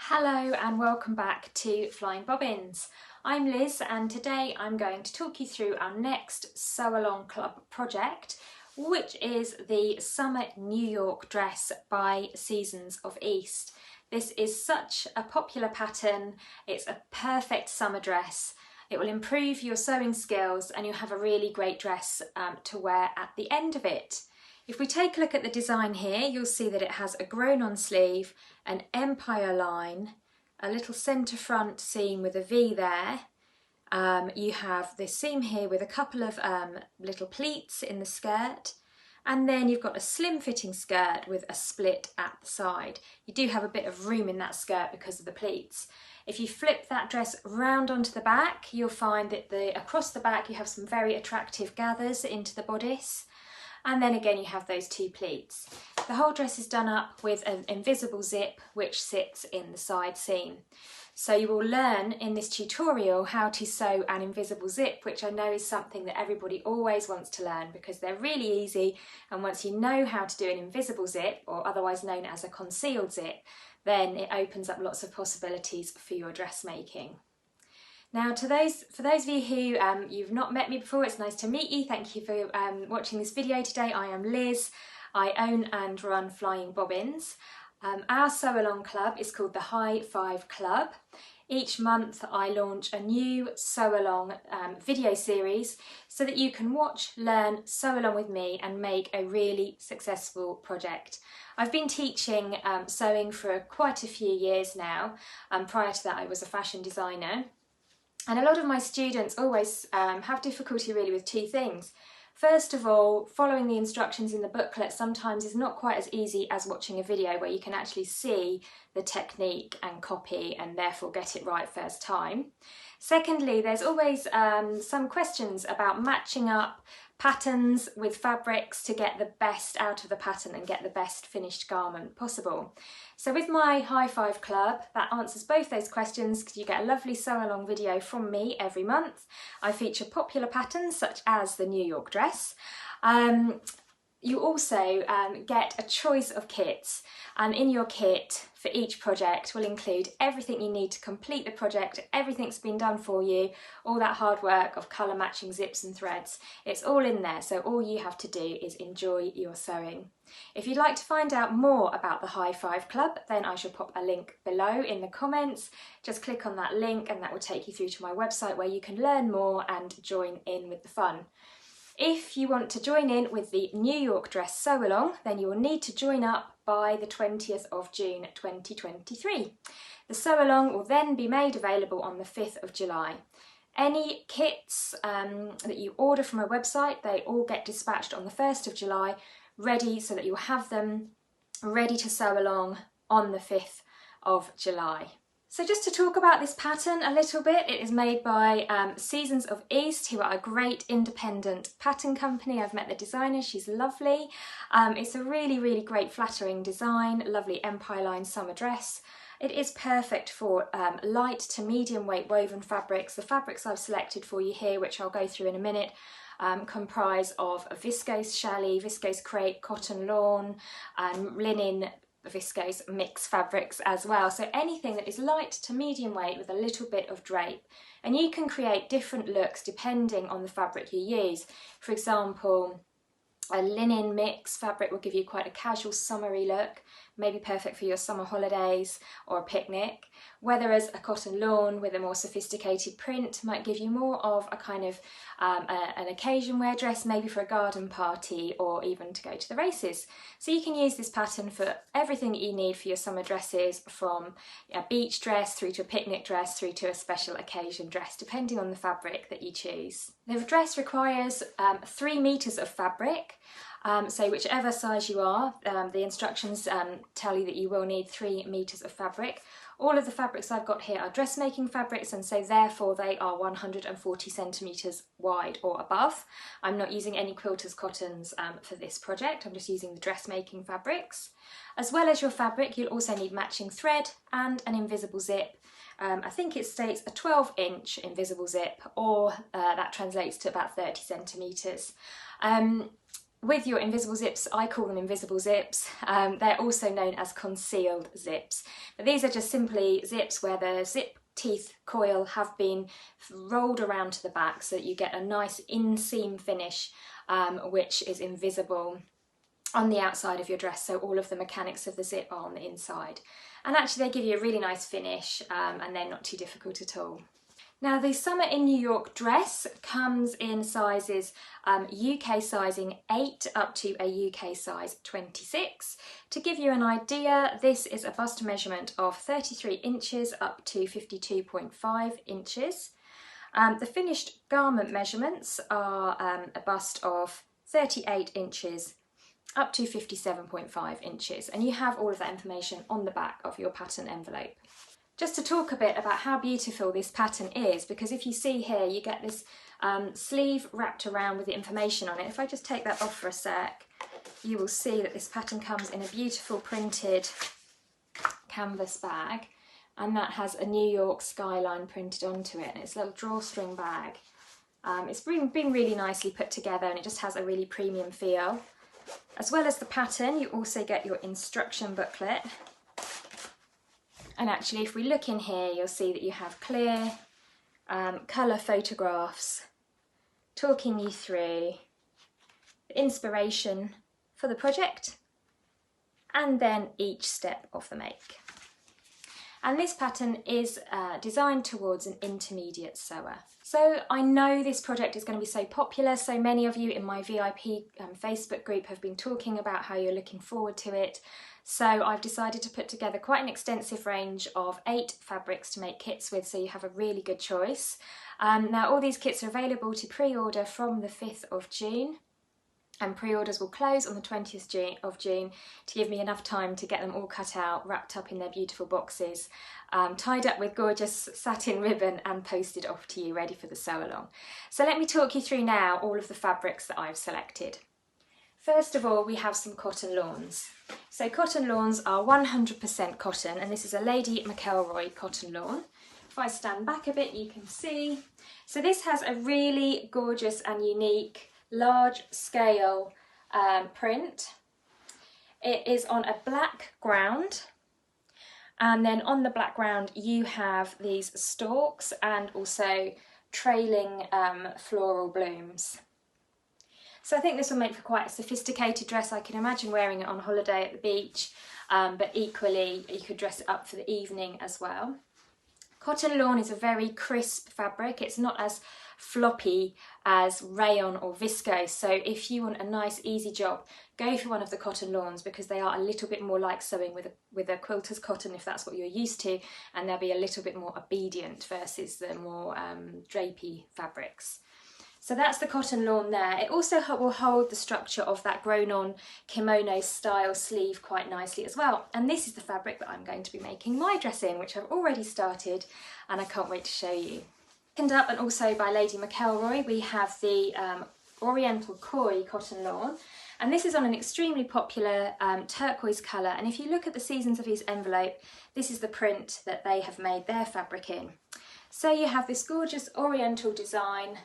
Hello and welcome back to Flying Bobbins. I'm Liz and today I'm going to talk you through our next Sew Along Club project, which is the Summer New York dress by Seasons of East. This is such a popular pattern, it's a perfect summer dress. It will improve your sewing skills and you'll have a really great dress to wear at the end of it. If we take a look at the design here, you'll see that it has a grown-on sleeve, an empire line, a little centre front seam with a V there. You have this seam here with a couple of little pleats in the skirt, and then you've got a slim fitting skirt with a split at the side. You do have a bit of room in that skirt because of the pleats. If you flip that dress round onto the back, you'll find that across the back you have some very attractive gathers into the bodice. And then again you have those two pleats. The whole dress is done up with an invisible zip which sits in the side seam. So you will learn in this tutorial how to sew an invisible zip, which I know is something that everybody always wants to learn because they're really easy, and once you know how to do an invisible zip, or otherwise known as a concealed zip, then it opens up lots of possibilities for your dressmaking. Now, for those of you who you've not met me before, it's nice to meet you. Thank you for watching this video today. I am Liz. I own and run Flying Bobbins. Our Sew Along Club is called the High Five Club. Each month I launch a new Sew Along video series so that you can watch, learn, sew along with me and make a really successful project. I've been teaching sewing for quite a few years now. Prior to that I was a fashion designer. And a lot of my students always have difficulty really with two things. First of all, following the instructions in the booklet sometimes is not quite as easy as watching a video where you can actually see the technique and copy and therefore get it right first time. Secondly, there's always some questions about matching up patterns with fabrics to get the best out of the pattern and get the best finished garment possible. So with my High Five Club, that answers both those questions because you get a lovely sew along video from me every month. I feature popular patterns such as the New York dress. You also get a choice of kits, and in your kit for each project will include everything you need to complete the project. Everything's been done for you, all that hard work of colour matching zips and threads. It's all in there, so all you have to do is enjoy your sewing. If you'd like to find out more about the High Five Club, then I shall pop a link below in the comments. Just click on that link and that will take you through to my website where you can learn more and join in with the fun. If you want to join in with the New York dress sew along, then you will need to join up by the 20th of June 2023. The sew along will then be made available on the 5th of July. Any kits that you order from our website, they all get dispatched on the 1st of July, ready so that you'll have them ready to sew along on the 5th of July. So just to talk about this pattern a little bit, it is made by Seasons of East, who are a great independent pattern company. I've met the designer, she's lovely. It's a really great flattering design, lovely empire line summer dress. It is perfect for light to medium weight woven fabrics. The fabrics I've selected for you here, which I'll go through in a minute, comprise of a viscose challis, viscose crepe, cotton lawn, linen, viscose mix fabrics as well. So anything that is light to medium weight with a little bit of drape. And you can create different looks depending on the fabric you use. For example, a linen mix fabric will give you quite a casual summery look, maybe perfect for your summer holidays or a picnic, whereas a cotton lawn with a more sophisticated print might give you more of a kind of an occasion wear dress, maybe for a garden party or even to go to the races. So you can use this pattern for everything that you need for your summer dresses, from a beach dress through to a picnic dress through to a special occasion dress, depending on the fabric that you choose. The dress requires 3 meters of fabric. So whichever size you are, the instructions tell you that you will need 3 meters of fabric. All of the fabrics I've got here are dressmaking fabrics, and so therefore they are 140 centimeters wide or above. I'm not using any quilters cottons for this project, I'm just using the dressmaking fabrics. As well as your fabric, you'll also need matching thread and an invisible zip. I think it states a 12-inch invisible zip, or that translates to about 30 centimeters. with your invisible zips, I call them invisible zips, they're also known as concealed zips. But these are just simply zips where the zip teeth coil have been rolled around to the back so that you get a nice inseam finish which is invisible on the outside of your dress, so all of the mechanics of the zip are on the inside. And actually they give you a really nice finish and they're not too difficult at all. Now the Summer in New York dress comes in sizes UK sizing 8 up to a UK size 26. To give you an idea, this is a bust measurement of 33 inches up to 52.5 inches. The finished garment measurements are a bust of 38 inches up to 57.5 inches, and you have all of that information on the back of your pattern envelope. Just to talk a bit about how beautiful this pattern is, because if you see here you get this sleeve wrapped around with the information on it. If I just take that off for a sec, you will see that this pattern comes in a beautiful printed canvas bag, and that has a New York skyline printed onto it, and it's a little drawstring bag. It's been really nicely put together, and it just has a really premium feel. As well as the pattern, you also get your instruction booklet. And actually, if we look in here, you'll see that you have clear colour photographs talking you through the inspiration for the project and then each step of the make. And this pattern is designed towards an intermediate sewer. So I know this project is going to be so popular, so many of you in my VIP Facebook group have been talking about how you're looking forward to it. So I've decided to put together quite an extensive range of 8 fabrics to make kits with, so you have a really good choice. Now all these kits are available to pre-order from the 5th of June. And pre-orders will close on the 20th of June to give me enough time to get them all cut out, wrapped up in their beautiful boxes, tied up with gorgeous satin ribbon and posted off to you ready for the sew along. So let me talk you through now all of the fabrics that I've selected. First of all, we have some cotton lawns. So cotton lawns are 100% cotton, and this is a Lady McElroy cotton lawn. If I stand back a bit, you can see. So this has a really gorgeous and unique large scale print. It is on a black ground, and then on the black ground you have these stalks and also trailing floral blooms. So I think this will make for quite a sophisticated dress. I can imagine wearing it on holiday at the beach, but equally you could dress it up for the evening as well. Cotton lawn is a very crisp fabric. It's not as floppy as rayon or viscose, so if you want a nice easy job, go for one of the cotton lawns, because they are a little bit more like sewing with a quilter's cotton if that's what you're used to, and they'll be a little bit more obedient versus the more drapey fabrics. So that's the cotton lawn there. It also will hold the structure of that grown-on kimono style sleeve quite nicely as well. And this is the fabric that I'm going to be making my dress in, which I've already started and I can't wait to show you. Second up, and also by Lady McElroy, we have the Oriental Koi cotton lawn. And this is on an extremely popular turquoise colour. And if you look at the Seasons of Ease envelope, this is the print that they have made their fabric in. So you have this gorgeous Oriental design,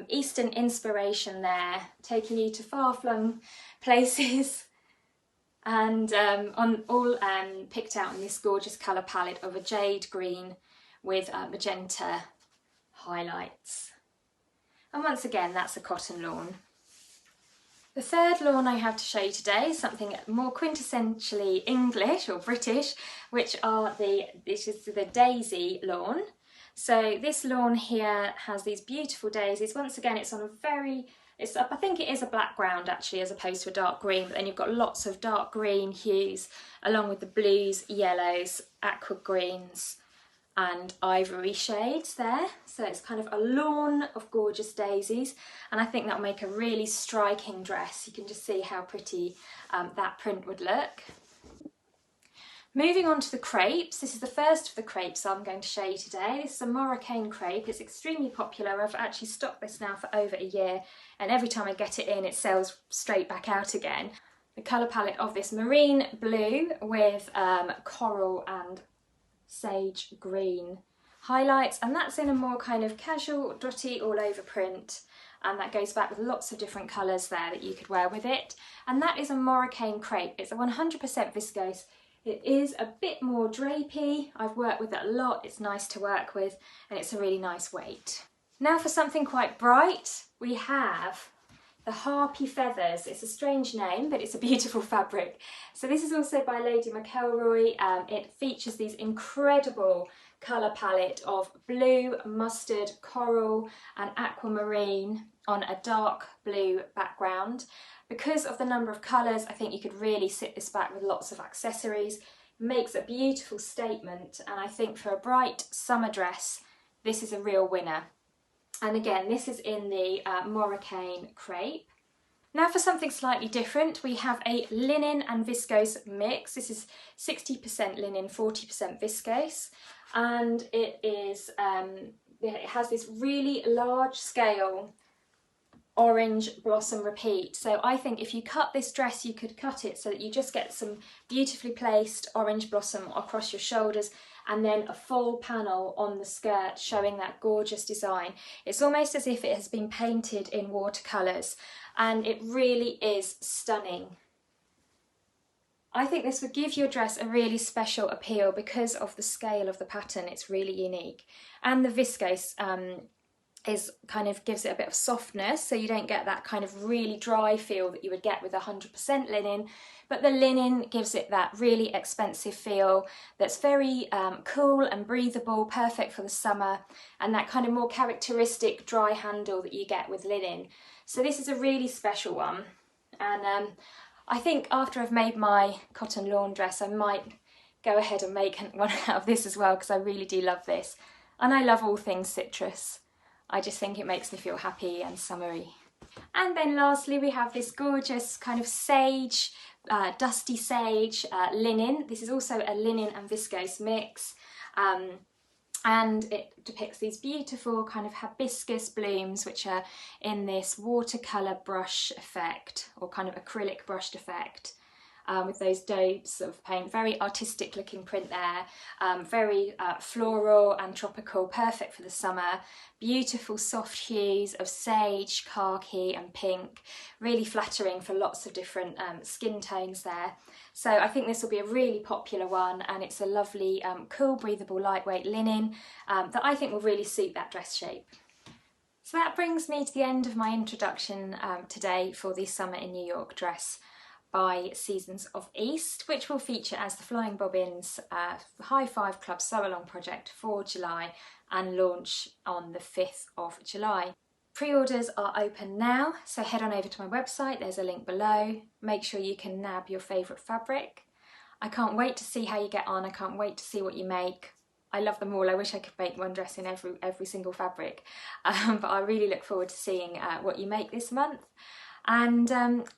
Eastern inspiration there, taking you to far-flung places, and all picked out in this gorgeous colour palette of a jade green with magenta highlights. And once again, that's a cotton lawn. The third lawn I have to show you today is something more quintessentially English or British, which is the daisy lawn. So this lawn here has these beautiful daisies. Once again, it's on I think it is a black ground actually, as opposed to a dark green, but then you've got lots of dark green hues along with the blues, yellows, aqua greens and ivory shades there. So it's kind of a lawn of gorgeous daisies, and I think that'll make a really striking dress. You can just see how pretty that print would look. Moving on to the crepes, this is the first of the crepes I'm going to show you today. This is a Moroccan crepe. It's extremely popular. I've actually stocked this now for over a year, and every time I get it in, it sells straight back out again. The colour palette of this marine blue with coral and sage green highlights, and that's in a more kind of casual, dotty all over print. and that goes back with lots of different colours there that you could wear with it. And that is a Moroccan crepe. It's a 100% viscose. It is a bit more drapey. I've worked with it a lot. It's nice to work with, and it's a really nice weight. Now for something quite bright, we have the Harpy Feathers. It's a strange name, but it's a beautiful fabric. So this is also by Lady McElroy. It features these incredible colour palette of blue, mustard, coral and aquamarine on a dark blue background. Because of the number of colours, I think you could really sit this back with lots of accessories. It makes a beautiful statement, and I think for a bright summer dress, this is a real winner. And again, this is in the Moroccan crepe. Now for something slightly different, we have a linen and viscose mix. This is 60% linen, 40% viscose, and it has this really large scale orange blossom repeat. So I think if you cut this dress, you could cut it so that you just get some beautifully placed orange blossom across your shoulders, and then a full panel on the skirt showing that gorgeous design. It's almost as if it has been painted in watercolours, and it really is stunning. I think this would give your dress a really special appeal because of the scale of the pattern. It's really unique, and the viscose gives it a bit of softness, so you don't get that kind of really dry feel that you would get with 100% linen, but the linen gives it that really expensive feel that's very cool and breathable, perfect for the summer, and that kind of more characteristic dry handle that you get with linen. So this is a really special one, and I think after I've made my cotton lawn dress, I might go ahead and make one out of this as well, because I really do love this, and I love all things citrus. I just think it makes me feel happy and summery. And then lastly, we have this gorgeous kind of sage, dusty sage linen. This is also a linen and viscose mix. And it depicts these beautiful kind of hibiscus blooms, which are in this watercolour brush effect, or kind of acrylic brushed effect. With those daubs of paint, very artistic looking print there, very floral and tropical, perfect for the summer. Beautiful soft hues of sage, khaki and pink, really flattering for lots of different skin tones there. So I think this will be a really popular one, and it's a lovely, cool, breathable, lightweight linen that I think will really suit that dress shape. So that brings me to the end of my introduction today for the Summer in New York dress by Seasons of East, which will feature as the Flying Bobbins High Five Club Sew Along project for July and launch on the 5th of July. Pre-orders are open now, so head on over to my website, there's a link below. Make sure you can nab your favourite fabric. I can't wait to see how you get on, I can't wait to see what you make. I love them all. I wish I could make one dress in every single fabric, but I really look forward to seeing what you make this month. And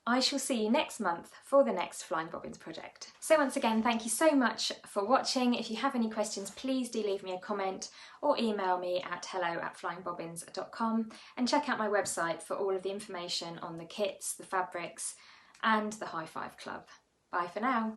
I shall see you next month for the next Flying Bobbins project. So once again, thank you so much for watching. If you have any questions, please do leave me a comment or email me at hello@flyingbobbins.com, and check out my website for all of the information on the kits, the fabrics and the High Five Club. Bye for now.